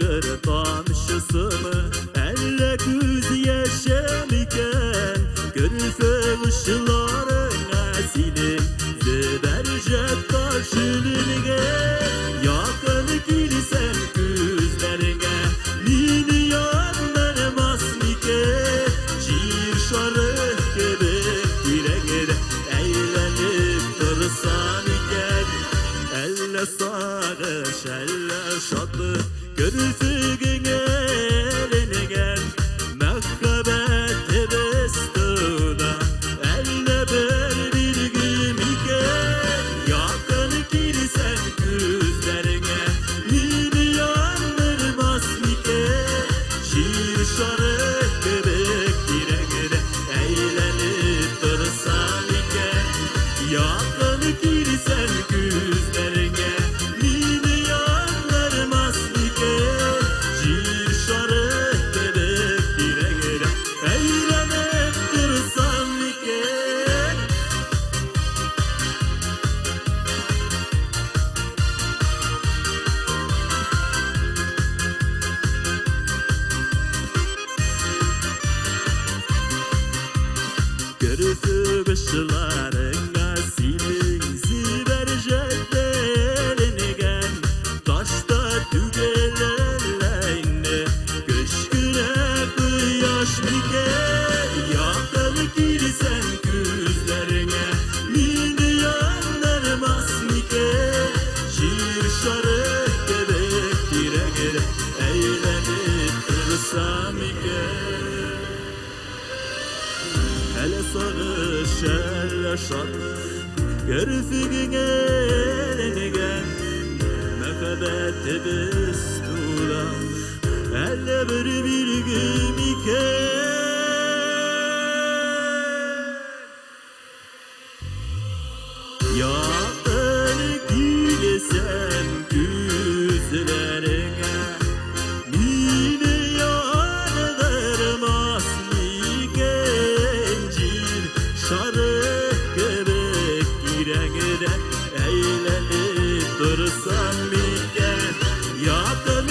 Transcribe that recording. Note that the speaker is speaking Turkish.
ağır tamşısını elle göz yaşamiken görüfe ışılarına silin zebercet taşılırge yakın girsem gözlerine mini yanlarmaz mike şiir şarı gibi yüreğine eğlenip dursan iken elle sarış elle şatlı görüfügün eline gel mekabet bestuda elle bir gün iken yakın girsen gözlerine milyonlarmaz mike şiir şarı göbek yüreğine eğlenip dursan iken yakın girsen gözlerine milyonlarmaz mike şiir şarı göbek yüreğine eğlenip dursan iken görüfü kışlarına silin zibercetlerini gel taşta tügelerleğine köşküne kıyaş miken yakın girsen gözlerine milyonlarmaz miken şiir şarı gebek yüreğine eğlenip dursan miken hele sarış elle şatlık görüfügün eline gel mekabet bestuda elle bir gün iken yakın girsem gözlerine milyonlarmaz gencin şarı göbek yüreğine eğlenip dursan miken yakın